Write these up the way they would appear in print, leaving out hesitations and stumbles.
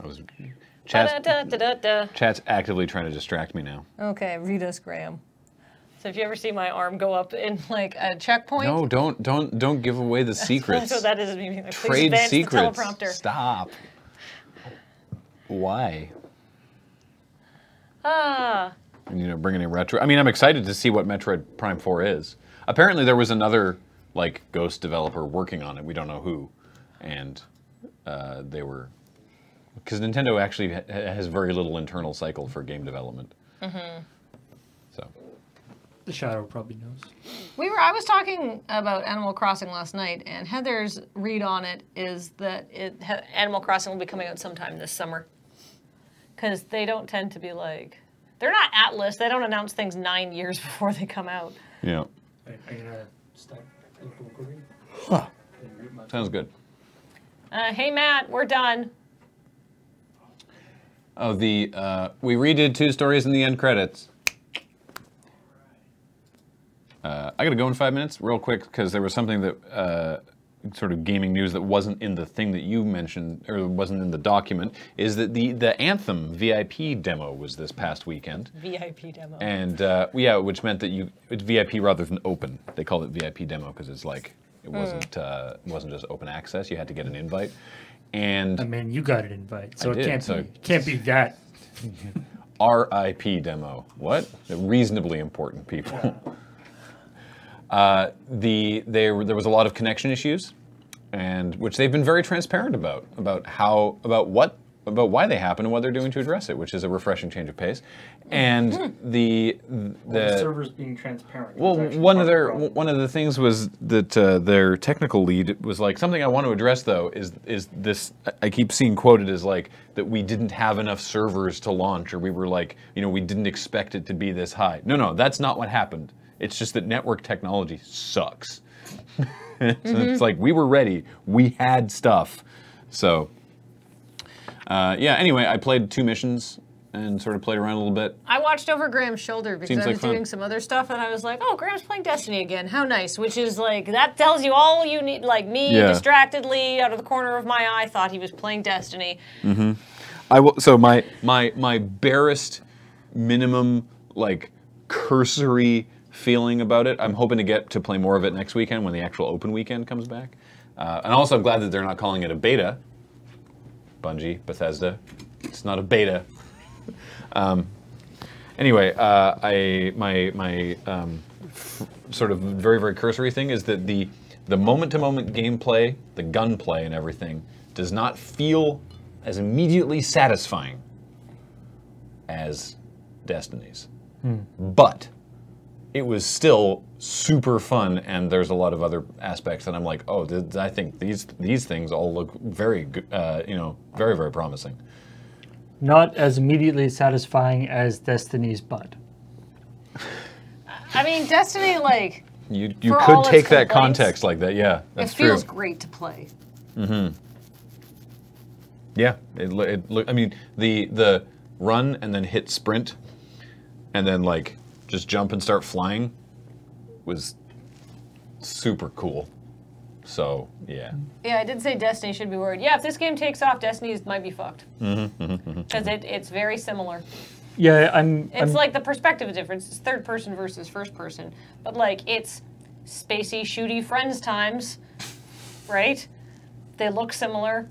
I was chat's actively trying to distract me now. Okay, read us, Graham. So if you ever see my arm go up in like a checkpoint, No, don't give away the secrets. that's what that is. Meaning. Trade secrets. The teleprompter. Stop. Why? You know, bringing in retro. I mean, I'm excited to see what Metroid Prime 4 is. Apparently, there was another like Ghost developer working on it. We don't know who, and they were because Nintendo actually has very little internal cycle for game development. So. The Shadow probably knows. I was talking about Animal Crossing last night, and Heather's read on it is that Animal Crossing will be coming out sometime this summer. Because they don't tend to be like, they're not Atlas. They don't announce things 9 years before they come out. Yeah. I'm gonna stop recording. Huh. Sounds good. Hey Matt, we're done. Oh, we redid 2 stories in the end credits. I gotta go in 5 minutes, real quick, because there was something that sort of gaming news that wasn't in the thing that you mentioned, or wasn't in the document, is that the Anthem VIP demo was this past weekend. VIP demo. And yeah, which meant that it's VIP rather than open. They called it VIP demo because it's like it wasn't just open access. You had to get an invite. And I mean, you got an invite, so I did, can't be that. RIP demo. What? Reasonably important people. There was a lot of connection issues, and which they've been very transparent about why they happen and what they're doing to address it, which is a refreshing change of pace. And the servers being transparent. Well, one of the things was that their technical lead was like, something I want to address though is this. I keep seeing quoted as like that we didn't have enough servers to launch, or we were like, we didn't expect it to be this high. No, that's not what happened. It's just that network technology sucks. So it's like, we were ready. We had stuff. So, yeah, anyway, I played 2 missions and sort of played around a little bit. I watched over Graham's shoulder because I was doing some other stuff, and I was like, oh, Graham's playing Destiny again. How nice. Which is like, that tells you all you need. Like me, distractedly, out of the corner of my eye, thought he was playing Destiny. So my barest minimum, like, cursory feeling about it. I'm hoping to get to play more of it next weekend when the actual open weekend comes back. And also I'm glad that they're not calling it a beta. Bungie, Bethesda. It's not a beta. Anyway, my sort of very, very cursory thing is that the moment-to-moment gameplay, the gunplay and everything, does not feel as immediately satisfying as Destiny's. But it was still super fun, and there's a lot of other aspects that I'm like, oh, I think these things all look very good, very, very promising. Not as immediately satisfying as Destiny's butt. I mean, Destiny, like, you could take that context like that, yeah. That's true. It feels great to play. Yeah, I mean, the run and then hit sprint, and then like just jump and start flying was super cool. So, yeah. Yeah, I did say Destiny should be worried. Yeah, if this game takes off, Destiny might be fucked. Because it's very similar. Yeah, It's like the perspective difference. It's third person versus first person. But, like, it's spacey, shooty friends times, right? They look similar.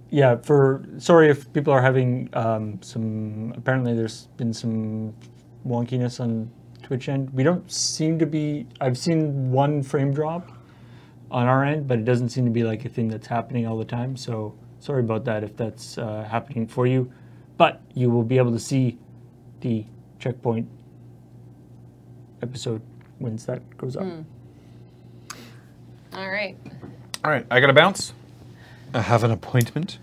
Yeah, sorry if people are having apparently there's been some wonkiness on Twitch end. We don't seem to be, I've seen one frame drop on our end, but it doesn't seem to be like a thing that's happening all the time. So sorry about that if that's happening for you. But you will be able to see the CheckPoint episode once that goes up. All right. All right, I gotta bounce. I have an appointment.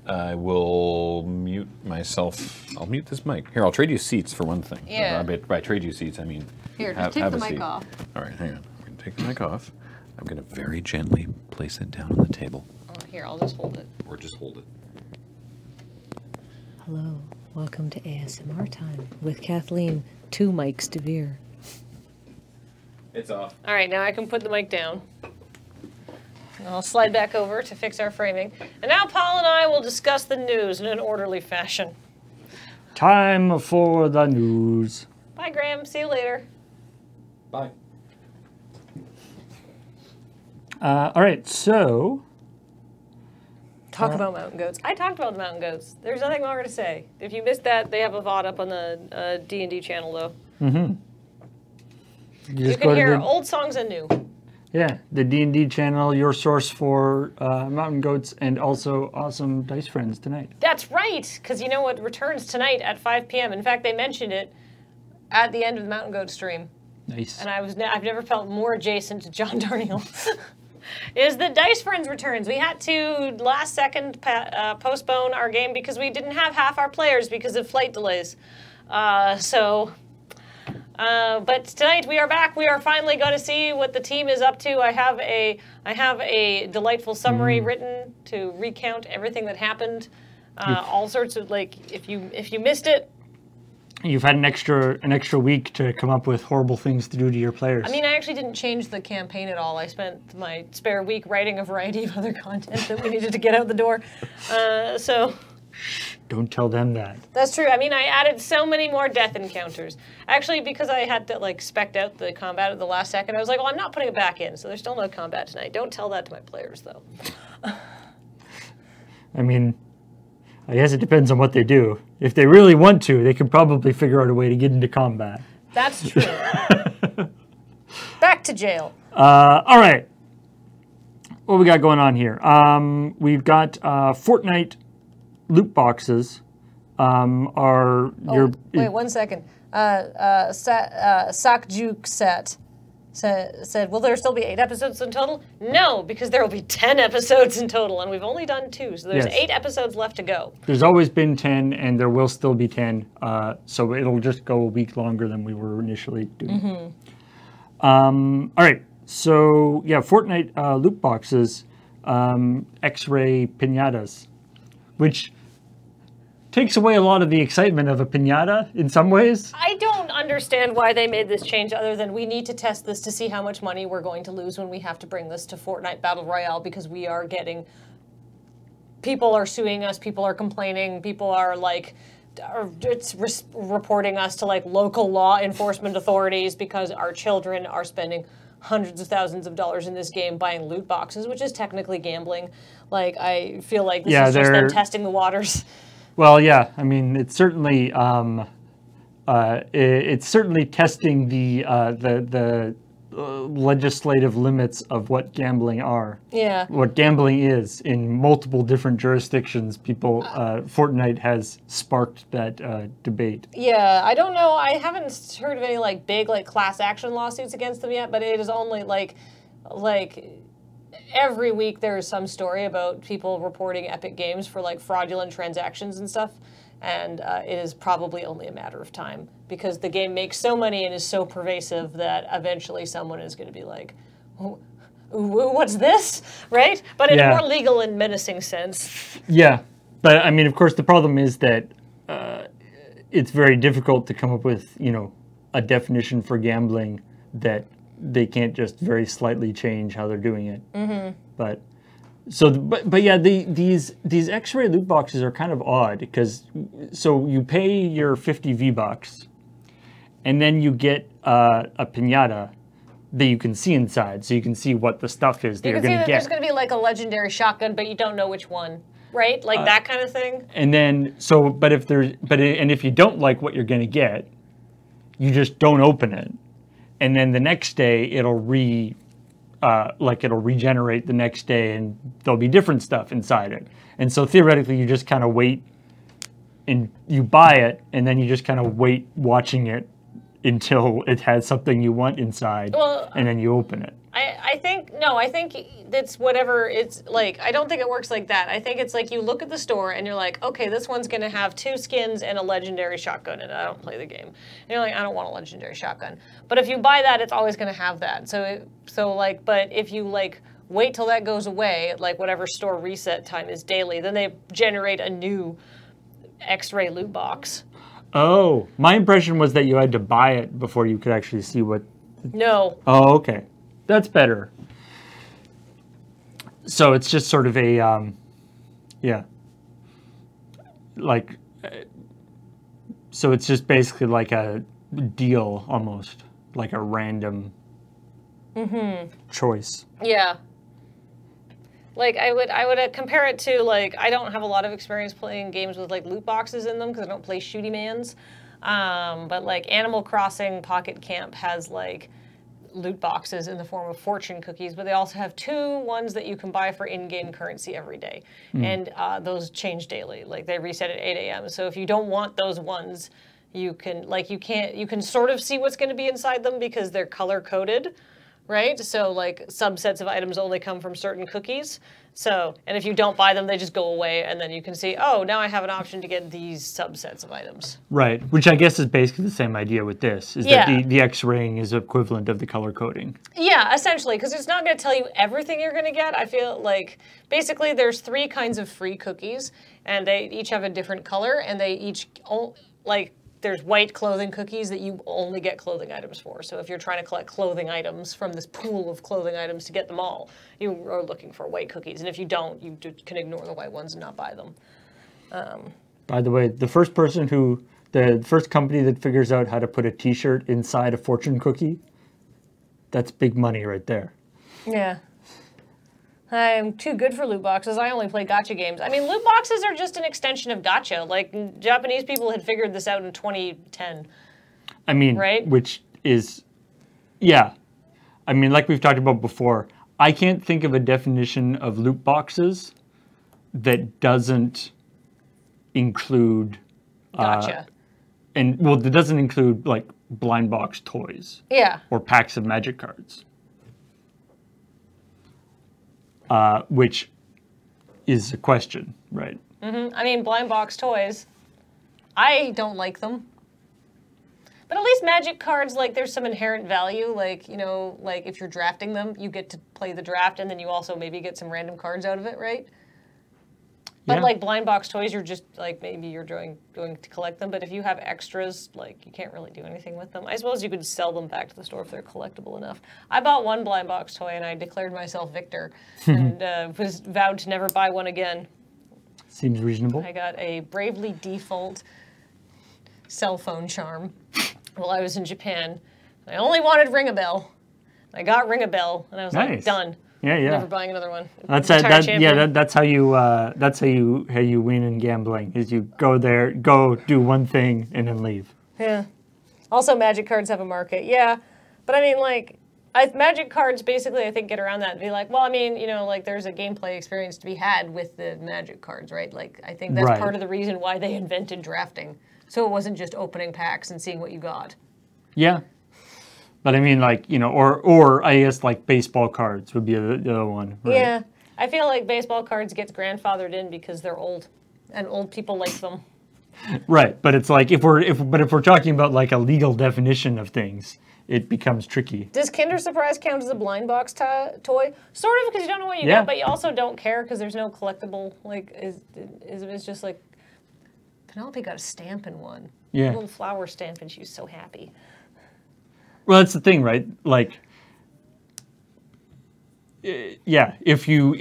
I will mute myself. I'll mute this mic. Here, I'll trade you seats for one thing. Yeah. By trade you seats, I mean here, just take the mic off. All right, hang on. I'm gonna take the mic off. I'm gonna very gently place it down on the table. Oh, here, I'll just hold it. Or just hold it. Hello, welcome to ASMR time with Kathleen, 2 mics to veer. It's off. All right, now I can put the mic down. I'll slide back over to fix our framing. And now Paul and I will discuss the news in an orderly fashion. Time for the news. Bye, Graham. See you later. Bye. All right, so Talk about mountain goats. I talked about the mountain goats. There's nothing more to say. If you missed that, they have a VOD up on the D&D channel, though. You can hear old songs and new. Yeah, the D&D channel, your source for mountain goats and also awesome dice friends tonight. That's right, because you know what returns tonight at 5 p.m. In fact, they mentioned it at the end of the mountain goat stream. Nice. And I've never felt more adjacent to John Darnielle. Is that Dice Friends returns. We had to last second postpone our game because we didn't have half our players because of flight delays. But tonight we are back. We are finally going to see what the team is up to. I have a delightful summary written to recount everything that happened. All sorts of, like, if you missed it. You've had an extra week to come up with horrible things to do to your players. I mean, I actually didn't change the campaign at all. I spent my spare week writing a variety of other content that we needed to get out the door. So don't tell them that. That's true. I mean, I added so many more death encounters. Actually, because I had to, like, spec out the combat at the last second, I was like, well, I'm not putting it back in, so there's still no combat tonight. Don't tell that to my players, though. I mean, I guess it depends on what they do. If they really want to, they could probably figure out a way to get into combat. That's true. Back to jail. All right. What we got going on here? We've got Fortnite loot boxes. Wait 1 second. Sakjuk said, will there still be 8 episodes in total? No, because there will be 10 episodes in total, and we've only done 2, so there's 8 episodes left to go. There's always been 10, and there will still be 10, so it'll just go a week longer than we were initially doing. All right, so yeah, Fortnite loot boxes, X-ray piñatas, which takes away a lot of the excitement of a piñata in some ways. I don't understand why they made this change other than we need to test this to see how much money we're going to lose when we have to bring this to Fortnite Battle Royale because we are getting... People are suing us, people are complaining, people are like... reporting us to like local law enforcement authorities because our children are spending hundreds of thousands of dollars in this game buying loot boxes, which is technically gambling. Like, I feel like this is just them testing the waters. Well, yeah, I mean, it's certainly testing the legislative limits of what gambling are. Yeah. What gambling is in multiple different jurisdictions. Fortnite has sparked that debate. Yeah, I don't know. I haven't heard of any like big like class action lawsuits against them yet, but it is only like every week there is some story about people reporting Epic Games for like fraudulent transactions and stuff. And it is probably only a matter of time because the game makes so money and is so pervasive that eventually someone is going to be like, what's this? Right? But in a more legal and menacing sense. Yeah. But I mean, of course, the problem is that it's very difficult to come up with, a definition for gambling that they can't just very slightly change how they're doing it. Mm-hmm. But yeah, these X-ray loot boxes are kind of odd because so you pay your 50 V-Bucks and then you get a piñata that you can see inside, so you can see what the stuff is that you're going to get. There's going to be like a legendary shotgun, but you don't know which one, right? Like that kind of thing. And then if you don't like what you're going to get, you just don't open it, and then the next day it'll regenerate the next day and there'll be different stuff inside it. And so theoretically you just kind of wait and you buy it and then you just kind of wait watching it until it has something you want inside and then you open it. I think it's whatever it's like. I don't think it works like that. I think it's like you look at the store and you're like, okay, this one's going to have 2 skins and a legendary shotgun, and I don't play the game. And you're like, I don't want a legendary shotgun. But if you buy that, it's always going to have that. But if you like wait till that goes away, like whatever store reset time is daily, then they generate a new X-ray loot box. Oh, my impression was that you had to buy it before you could actually see what... No. Oh, okay. That's better. So it's just sort of a, like, so it's just basically like a deal almost, like a random choice. Yeah. Like I would compare it to like I don't have a lot of experience playing games with like loot boxes in them because I don't play shooty mans. But like Animal Crossing Pocket Camp has like loot boxes in the form of fortune cookies, but they also have 2 ones that you can buy for in-game currency every day. And those change daily. Like they reset at 8 a.m. So if you don't want those ones, you can you can sort of see what's going to be inside them because they're color coded, right? So like subsets of items only come from certain cookies. So, and if you don't buy them, they just go away, and then you can see, oh, now I have an option to get these subsets of items. Right, which I guess is basically the same idea with this, is that the X-raying is equivalent of the color coding. Yeah, essentially, because it's not going to tell you everything you're going to get. I feel like, basically, there's 3 kinds of free cookies, and they each have a different color, and they each, like, there's white clothing cookies that you only get clothing items for. So if you're trying to collect clothing items from this pool of clothing items to get them all, you are looking for white cookies. And if you don't, you can ignore the white ones and not buy them. By the way, the first company that figures out how to put a t-shirt inside a fortune cookie, that's big money right there. Yeah. I'm too good for loot boxes. I only play gacha games. I mean, loot boxes are just an extension of gacha. Like, Japanese people had figured this out in 2010. I mean, right? Which is, yeah. I mean, like we've talked about before, I can't think of a definition of loot boxes that doesn't include... Gacha. That doesn't include, like, blind box toys. Yeah. Or packs of magic cards. Which is a question, right? I mean, blind box toys, I don't like them. But at least magic cards, like, there's some inherent value. Like, you know, like, if you're drafting them, you get to play the draft, and then you also maybe get some random cards out of it, right? But, like, blind box toys, you're just, like, maybe you're going to collect them. But if you have extras, like, you can't really do anything with them. I suppose you could sell them back to the store if they're collectible enough. I bought 1 blind box toy, and I declared myself victor. And was vowed to never buy one again. Seems reasonable. I got a Bravely Default cell phone charm while I was in Japan. I only wanted Ring-a-Bell. I got Ring-a-Bell, and I was like, done. Yeah, yeah. Never buying another one. That's how you win in gambling. Is you go there, go do one thing, and then leave. Yeah. Also, magic cards have a market. Yeah, but I mean, like, magic cards basically, I think, get around that and be like, well, I mean, you know, like, there's a gameplay experience to be had with the magic cards, right? Like, I think that's part of the reason why they invented drafting, so it wasn't just opening packs and seeing what you got. Yeah. But I mean, like, you know, or I guess like baseball cards would be the other one. Right? Yeah, I feel like baseball cards gets grandfathered in because they're old, and old people like them. Right, but it's like if we're talking about like a legal definition of things, it becomes tricky. Does Kinder Surprise count as a blind box toy? Sort of, because you don't know what you get, but you also don't care because there's no collectible. Like, it's just like Penelope got a stamp in one. Yeah, a little flower stamp, and she was so happy. Well, that's the thing, right? Like, yeah, if the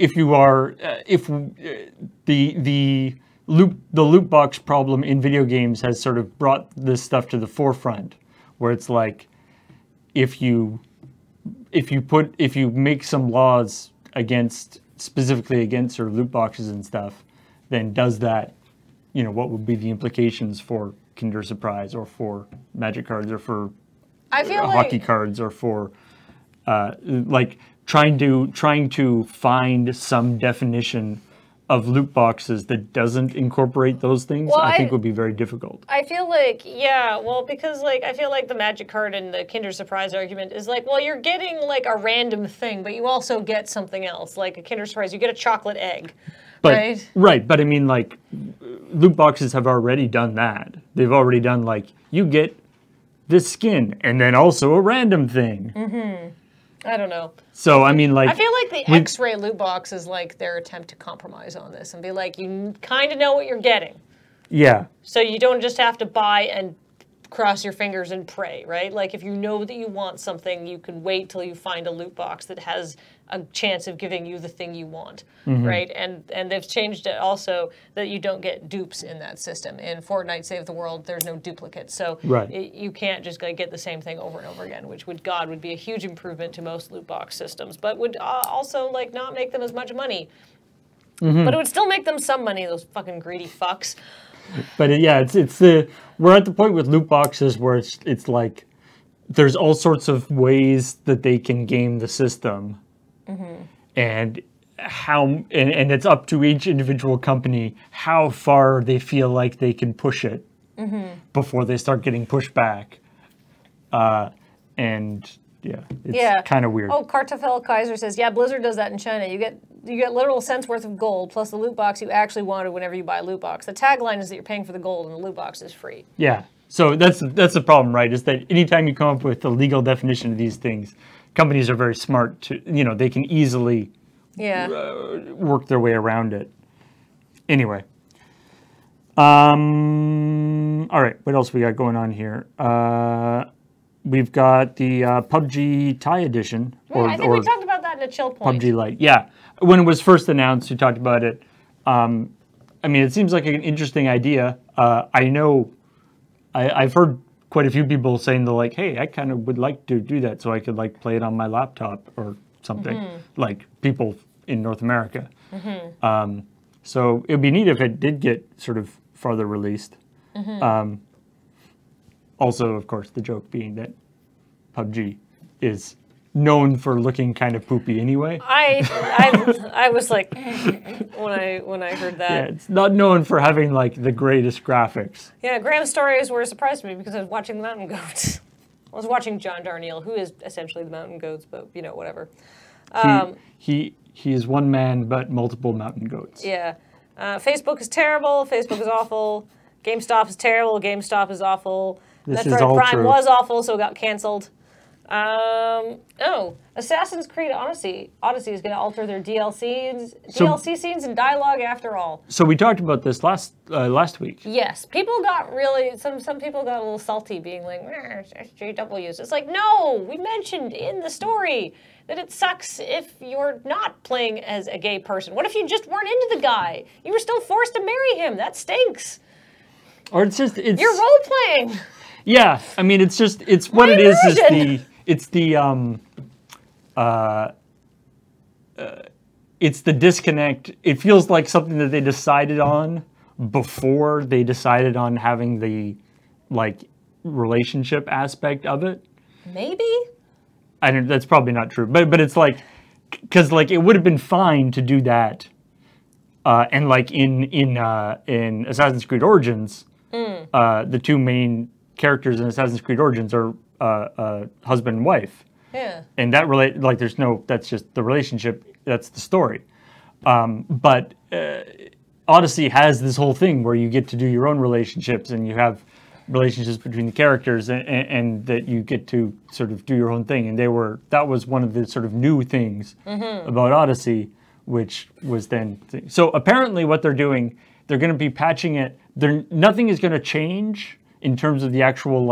loot box problem in video games has sort of brought this stuff to the forefront, where it's like, if you make some laws specifically against sort of loot boxes and stuff, then does that, you know, what would be the implications for Kinder Surprise or for magic cards or for hockey cards or for like trying to find some definition of loot boxes that doesn't incorporate those things, well, I think would be very difficult. I feel like, yeah, well, because like I feel like the magic card and the Kinder Surprise argument is like, well, you're getting like a random thing, but you also get something else, like a Kinder Surprise. You get a chocolate egg, right? Right, but I mean, like, loot boxes have already done that. They've already done like, you get this skin, and then also a random thing. Mm-hmm. I don't know. So, I mean, like... I feel like the X-ray loot box is like their attempt to compromise on this and be like, you kind of know what you're getting. Yeah. So you don't just have to buy and cross your fingers and pray, right? Like if you know that you want something, you can wait till you find a loot box that has a chance of giving you the thing you want, right? And they've changed it also that you don't get dupes in that system. In Fortnite Save the World, there's no duplicates, so you can't just get the same thing over and over again, which would be a huge improvement to most loot box systems, but would also like not make them as much money. But it would still make them some money, those fucking greedy fucks. But yeah, we're at the point with loot boxes where it's like there's all sorts of ways that they can game the system, and it's up to each individual company how far they feel like they can push it before they start getting pushed back, and it's kind of weird. Oh, Kartoffel Kaiser says, yeah, Blizzard does that in China. You get literal cents worth of gold plus the loot box you actually wanted whenever you buy a loot box. The tagline is that you're paying for the gold and the loot box is free. Yeah. So that's the problem, right? Is that anytime you come up with a legal definition of these things, companies are very smart to, they can easily work their way around it. Anyway. All right. What else we got going on here? We've got the PUBG Thai edition. I think we talked about that in a chill point. PUBG Lite. Yeah. When it was first announced, we talked about it. I mean, it seems like an interesting idea. I know I've heard quite a few people saying they're like, hey, I kind of would like to do that so I could like play it on my laptop or something, like people in North America. So it'd be neat if it did get sort of farther released. Also, of course, the joke being that PUBG is known for looking kind of poopy anyway. I was like, when I heard that. Yeah, it's not known for having like the greatest graphics. Yeah, Graham's stories were a surprise to me because I was watching the Mountain Goats. I was watching John Darnielle, who is essentially the Mountain Goats, but whatever. He is one man, but multiple Mountain Goats. Yeah. Facebook is terrible. Facebook is awful. GameStop is terrible. GameStop is awful. Metroid Prime was awful, so it got canceled. Assassin's Creed Odyssey is going to alter their DLC scenes and dialogue after all. So we talked about this last week. Yes, people got some people got a little salty, being like, it's SJWs. It's like, no, we mentioned in the story that it sucks if you're not playing as a gay person. What if you just weren't into the guy? You were still forced to marry him. That stinks. Or it's you're role playing. Yeah, I mean, it's what it is it's the disconnect. It feels like something that they decided on before they decided on having the relationship aspect of it. Maybe. That's probably not true, but it's like, because it would have been fine to do that, and in Assassin's Creed Origins, the two main characters in Assassin's Creed Origins are husband and wife. Yeah. And that that's just the relationship, that's the story. But Odyssey has this whole thing where you get to do your own relationships and you have relationships between the characters and that you get to sort of do your own thing. And that was one of the sort of new things about Odyssey, which was then, so apparently what they're doing, they're going to be patching it. Nothing is going to change in terms of the actual,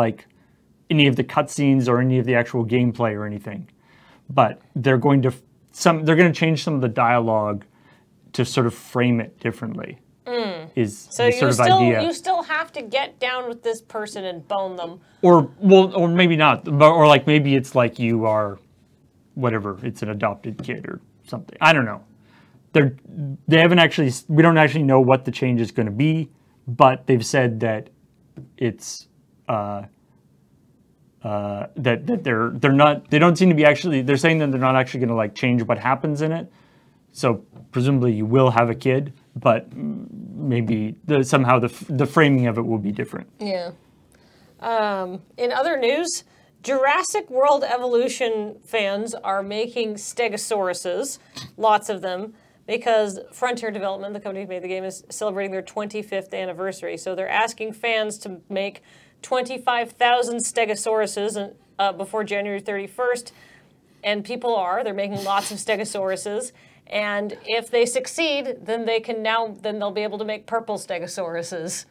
any of the cutscenes or any of the actual gameplay or anything. But they're going to change some of the dialogue to sort of frame it differently. Is so the sort of idea. You still have to get down with this person and bone them. Or maybe not. Or maybe it's like you are, whatever, it's an adopted kid or something. I don't know. They haven't actually, we don't actually know what the change is going to be, but they've said that it's that they don't seem to be actually, they're saying that they're not actually going to change what happens in it. So presumably you will have a kid, but maybe somehow the framing of it will be different. Yeah. In other news, Jurassic World Evolution fans are making Stegosauruses, lots of them, because Frontier Development, the company who made the game, is celebrating their 25th anniversary. So they're asking fans to make 25,000 Stegosauruses before January 31st. And they're making lots of Stegosauruses. And if they succeed, then they'll be able to make purple Stegosauruses.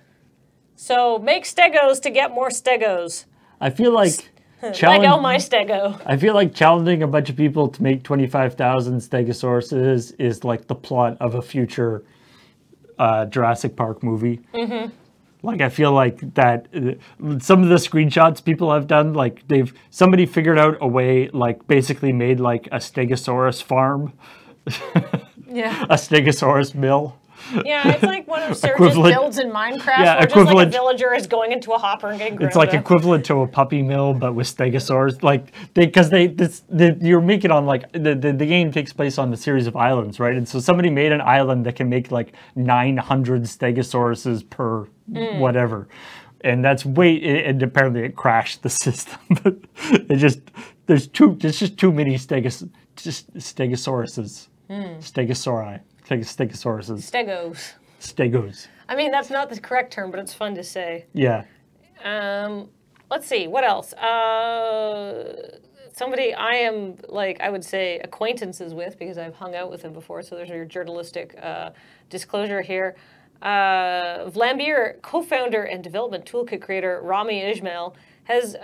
So make stegos to get more stegos. I feel like Lego my stego. I feel like challenging a bunch of people to make 25,000 stegosauruses is like the plot of a future Jurassic Park movie. Mm-hmm. Like I feel like that some of the screenshots people have done, like somebody figured out a way, like basically made like a stegosaurus farm, Yeah. a stegosaurus mill. Yeah, it's like one of Surge's Equivalent- builds in Minecraft, Yeah, where just like a equivalent- villager is going into a hopper and getting ground It's like up. equivalent to a puppy mill, but with stegosaurs. Like you're making on like the game takes place on a series of islands, right? And so somebody made an island that can make like 900 stegosauruses per whatever, and that's and apparently it crashed the system. But there's just too many stegosauruses, stegosauri. Stegosauruses. Stegos. Stegos. I mean, that's not the correct term, but it's fun to say. Yeah. Let's see, what else? Somebody I am, like, I would say acquaintances with, because I've hung out with him before, so there's your journalistic disclosure here. Vlambeer co-founder and development toolkit creator Rami Ismail is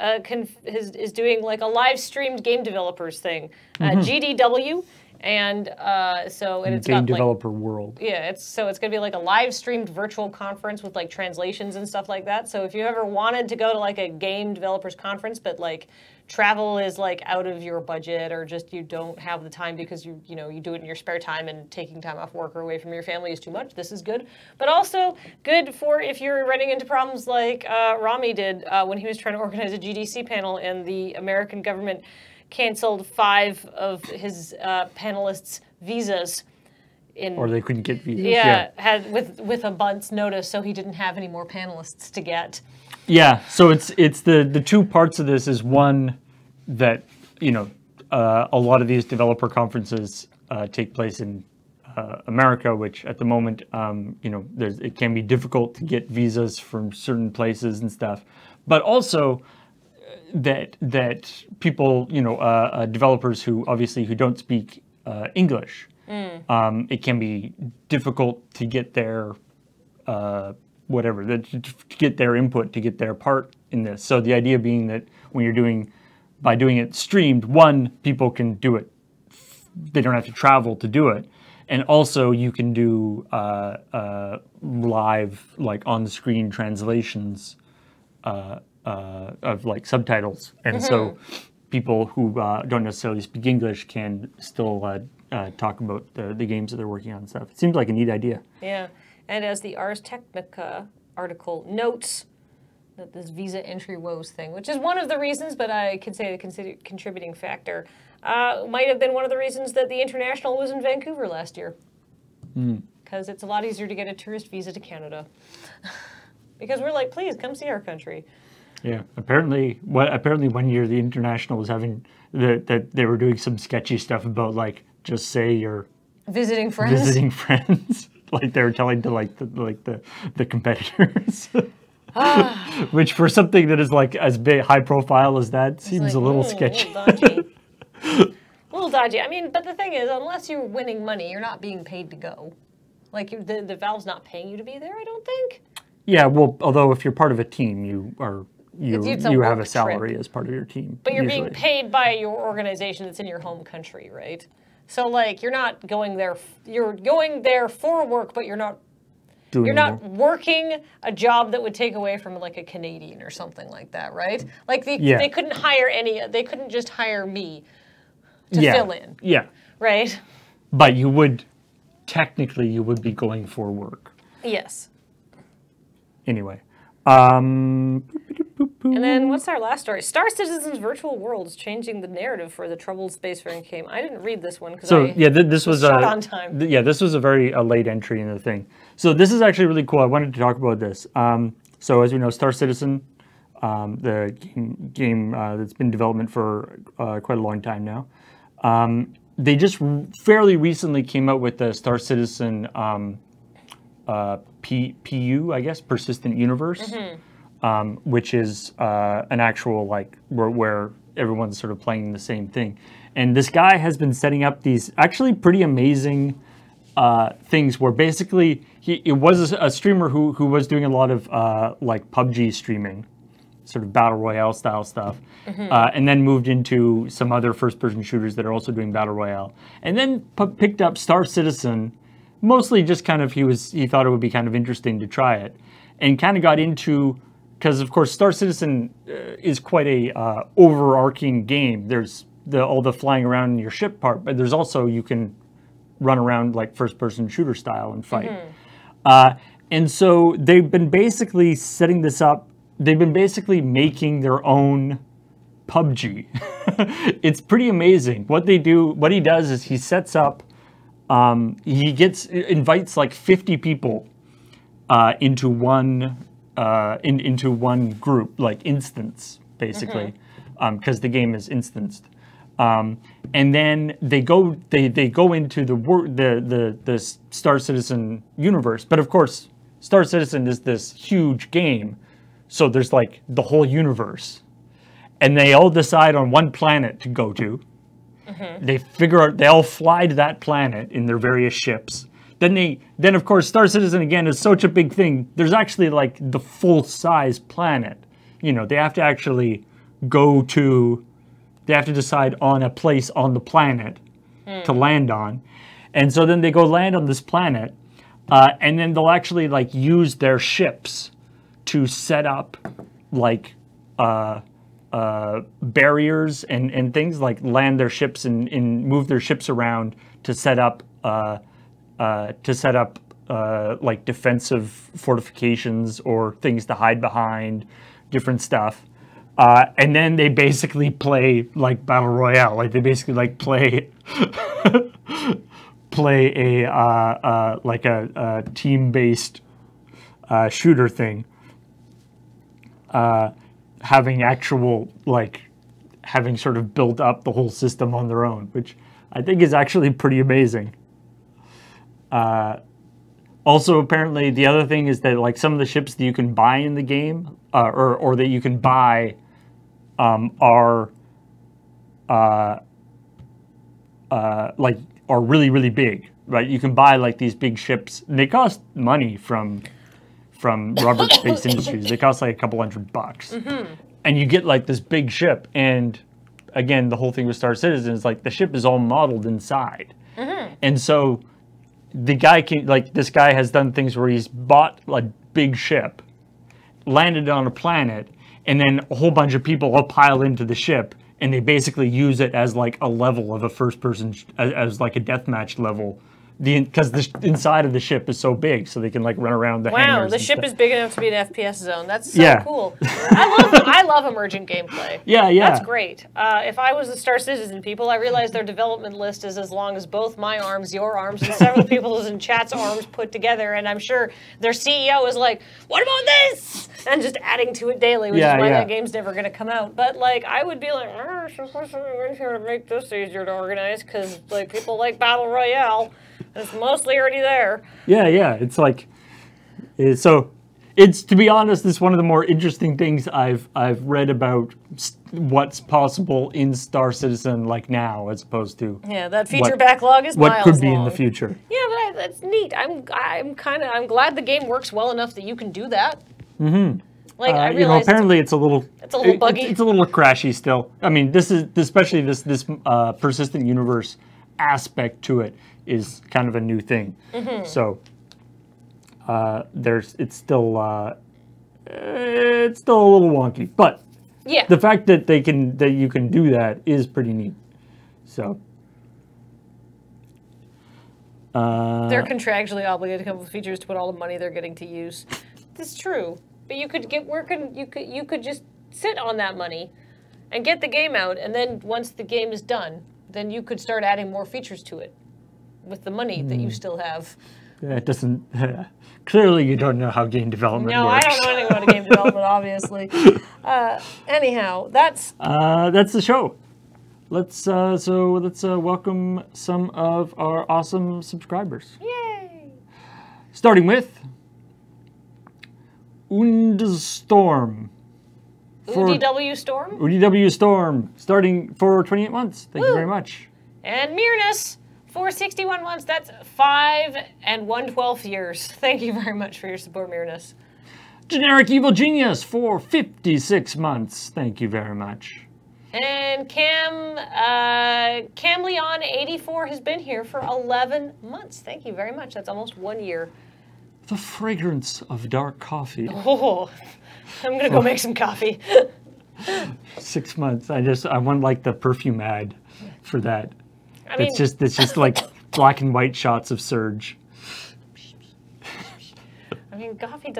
doing like a live streamed game developers thing, GDW. And it's Game got developer world. yeah, it's gonna be like a live streamed virtual conference with like translations and stuff like that. So if you ever wanted to go to like a game developers conference, but like travel is like out of your budget, or just you don't have the time because you do it in your spare time and taking time off work or away from your family is too much, this is good. But also good for if you're running into problems like Rami did when he was trying to organize a GDC panel and the American government canceled 5 of his panelists' visas. Or they couldn't get visas. Had with a month's notice, so he didn't have any more panelists to get. Yeah, so it's the two parts of this is one that a lot of these developer conferences take place in America, which at the moment it can be difficult to get visas from certain places and stuff, but also that people developers who don't speak English, it can be difficult to get their to get their input, to get their part in this. So the idea being that by doing it streamed, one, people can do it, they don't have to travel to do it, and also you can do live, like on the screen translations of like subtitles, and so people who don't necessarily speak English can still talk about the games that they're working on and stuff. It seems like a neat idea. Yeah, and as the Ars Technica article notes, that this visa entry woes thing, which is one of the reasons, but I could say the contributing factor, might have been one of the reasons that the International was in Vancouver last year. Because it's a lot easier to get a tourist visa to Canada. Because we're like, please come see our country. Yeah, apparently one year the International was having that they were doing some sketchy stuff about like just say you're visiting friends. Visiting friends, like they were telling to the competitors, which for something that is like as big high profile as that seems a little sketchy. A little dodgy. A little dodgy. I mean, but the thing is, unless you're winning money, you're not being paid to go. Like the Valve's not paying you to be there, I don't think. Yeah, well, although if you're part of a team, you have a salary trip as part of your team. But you're usually being paid by your organization that's in your home country, right? So like you're not going there. You're going there for work, but you're not working a job that would take away from like a Canadian or something like that, right? Like they couldn't hire they couldn't just hire me to fill in. Yeah. Right. But technically you would be going for work. Yes. Anyway. And then what's our last story? Star Citizen's virtual world is changing the narrative for the troubled spacefaring game. I didn't read this one because this was short on time. This was a very late entry in the thing. So this is actually really cool. I wanted to talk about this. So as we know, Star Citizen, the game that's been in development for quite a long time now. They just fairly recently came out with the Star Citizen PU, I guess, Persistent Universe, which is an actual like where everyone's sort of playing the same thing. And this guy has been setting up these actually pretty amazing things where basically it was a streamer who was doing a lot of like PUBG streaming, sort of battle royale style stuff, and then moved into some other first-person shooters that are also doing battle royale, and then picked up Star Citizen, mostly just kind of he thought it would be kind of interesting to try it, and kind of got into, because of course Star Citizen is quite a overarching game. There's all the flying around in your ship part, but there's also you can run around like first-person shooter style and fight. And so they've been basically setting this up. They've been basically making their own PUBG. It's pretty amazing. What he does is he sets up, he invites like 50 people into one group, like instance, basically, because the game is instanced. And then they go into the Star Citizen universe. But of course, Star Citizen is this huge game, so there's like the whole universe, and they all decide on one planet to go to. They figure out, they all fly to that planet in their various ships. Then of course, Star Citizen again is such a big thing. There's actually like the full size planet. You know, they have to actually they have to decide on a place on the planet to land on. And so then they go land on this planet, and then they'll actually like use their ships to set up like barriers and things, like land their ships and move their ships around to set up like defensive fortifications or things to hide behind, different stuff. And then they basically play like battle royale. Like they basically like play a team-based shooter thing. Having sort of built up the whole system on their own, which I think is actually pretty amazing. Also, apparently, the other thing is that like some of the ships that you can buy in the game, or that you can buy, are really, really big, right? You can buy like these big ships, and they cost money from Robert Space Industries. They cost like a couple $100, and you get like this big ship. And again, the whole thing with Star Citizen is like the ship is all modeled inside, and so this guy has done things where he's bought a big ship, landed on a planet, and then a whole bunch of people all pile into the ship, and they basically use it as like a level of a first-person, as like a deathmatch level, because the inside of the ship is so big, so they can like run around the hangars. Wow, the ship is big enough to be an FPS zone. That's so cool. I love emergent gameplay. Yeah. That's great. If I was the Star Citizen people, I realize their development list is as long as both my arms, your arms, and several people's in chat's arms put together, and I'm sure their CEO is like, what about this? And just adding to it daily, which is why that game's never going to come out. But like, I would be like, so what's in here to make this easier to organize? Because like people like Battle Royale. It's mostly already there. Yeah. It's like, so it's, to be honest, it's one of the more interesting things I've read about what's possible in Star Citizen like now, as opposed to that feature backlog is what miles could be long. in the future. Yeah, but that's neat. I'm glad the game works well enough that you can do that. Like I realize, apparently it's a little buggy. It's a little crashy still. I mean, this is especially this persistent universe aspect to it is kind of a new thing. So it's still a little wonky, but the fact that you can do that is pretty neat. So they're contractually obligated to come up with features to put all the money they're getting to use. That's true, but you could get working. You could just sit on that money and get the game out, and then once the game is done, then you could start adding more features to it with the money that you still have. Yeah, it doesn't. Clearly, you don't know how game development works. No, I don't know anything about game development, obviously. Anyhow, that's the show. Let's welcome some of our awesome subscribers. Yay! Starting with Storm. UDW Storm? UDW Storm, starting for 28 months. Thank you very much. And Mirnus For 61 months, that's 5 1/12 years. Thank you very much for your support, Miranus. Generic Evil Genius for 56 months. Thank you very much. And Cam Leon 84 has been here for 11 months. Thank you very much. That's almost 1 year. The fragrance of dark coffee. Oh, I'm gonna go make some coffee. 6 months. I want like the perfume ad for that. I mean, It's just like black and white shots of Surge. I mean, coffee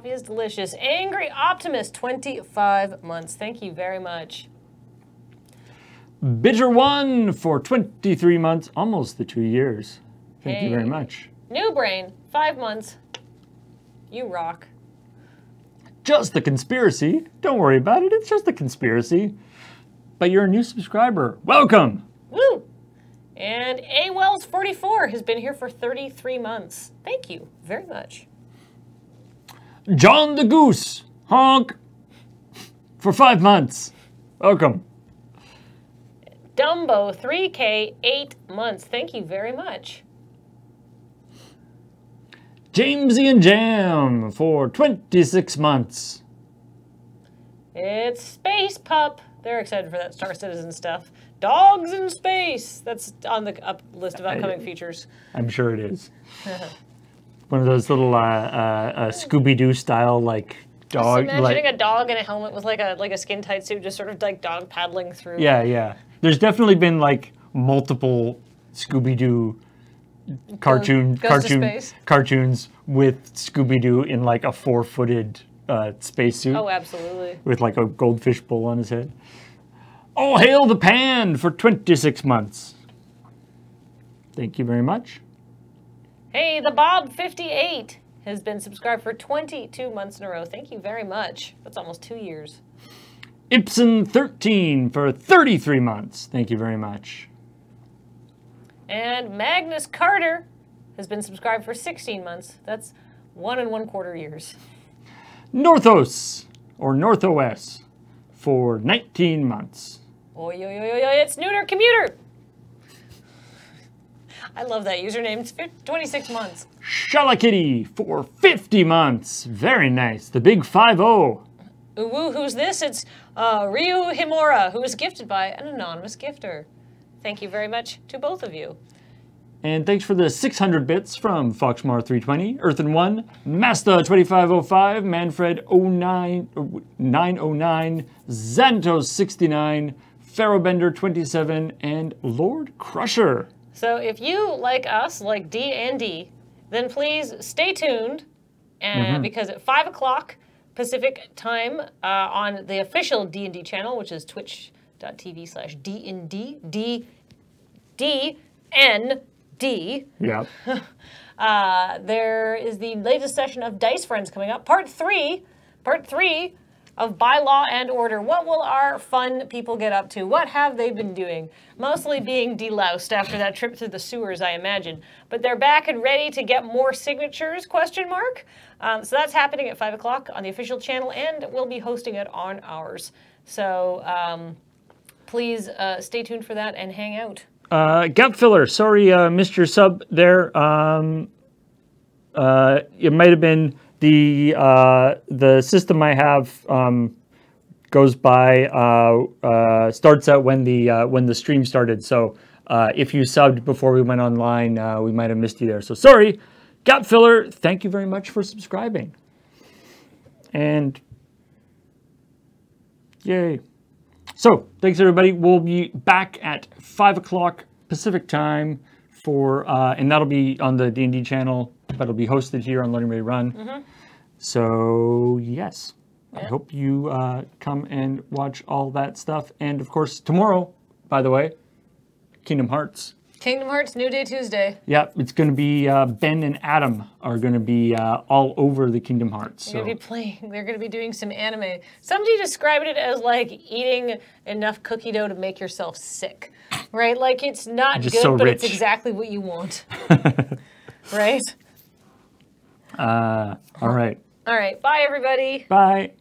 is delicious. Angry Optimist 25 months. Thank you very much. Bitter One for 23 months, almost the 2 years. Thank you very much. New Brain 5 months. You rock. Just a conspiracy. Don't worry about it. It's just a conspiracy. But you're a new subscriber. Welcome. Woo! And A Wells 44 has been here for 33 months. Thank you very much. John the Goose. Honk. For 5 months. Welcome. Dumbo 3K 8 months. Thank you very much. Jamesy and Jam for 26 months. It's Space Pup. They're excited for that Star Citizen stuff. Dogs in Space. That's on the list of upcoming features. I'm sure it is. One of those little Scooby-Doo style like dog. Just imagining a dog in a helmet with like a skin tight suit, just sort of like dog paddling through. Yeah. There's definitely been like multiple Scooby-Doo cartoons with Scooby-Doo in like a 4-footed spacesuit. Oh, absolutely. With like a goldfish bowl on his head. All hail the pan for 26 months. Thank you very much. Hey, the Bob 58 has been subscribed for 22 months in a row. Thank you very much. That's almost 2 years. Ibsen 13 for 33 months. Thank you very much. And Magnus Carter has been subscribed for 16 months. That's 1 1/4 years. Northos, or NorthOS, for 19 months. Oi, it's Neuter Commuter. I love that username. It's 26 months. Shalakitty for 50 months. Very nice. The big 5-0. Ooh, who's this? It's Ryu Himura, who was gifted by an anonymous gifter. Thank you very much to both of you. And thanks for the 600 bits from Foxmar320, Earthen1, Masta2505, Manfred909, Xantos69, Ferrobender27, and Lord Crusher. So if you, like us, like D&D, then please stay tuned, because at 5 o'clock Pacific time on the official D&D channel, which is twitch.tv/DND, DND. Yeah. There is the latest session of Dice Friends coming up. Part 3 of By Law and Order. What will our fun people get up to? What have they been doing? Mostly being deloused after that trip through the sewers, I imagine. But they're back and ready to get more signatures, question mark. So that's happening at 5 o'clock on the official channel, and we'll be hosting it on ours. So please stay tuned for that and hang out. Gap filler, sorry, Mr. Sub there. It might have been the system I have goes by starts out when the stream started. So if you subbed before we went online, we might have missed you there. So sorry, Gap filler. Thank you very much for subscribing. And yay. So, thanks everybody. We'll be back at 5 o'clock Pacific time for, and that'll be on the D&D channel, but it'll be hosted here on Learning Ready Run. So, yes, I hope you come and watch all that stuff. And of course, tomorrow, by the way, Kingdom Hearts. Kingdom Hearts New Day Tuesday. Yeah, it's going to be Ben and Adam are going to be all over the Kingdom Hearts. They're going to be playing. They're going to be doing some anime. Somebody described it as like eating enough cookie dough to make yourself sick, right? Like it's not Just good, so but rich. it's exactly what you want, right? All right. All right. Bye, everybody. Bye.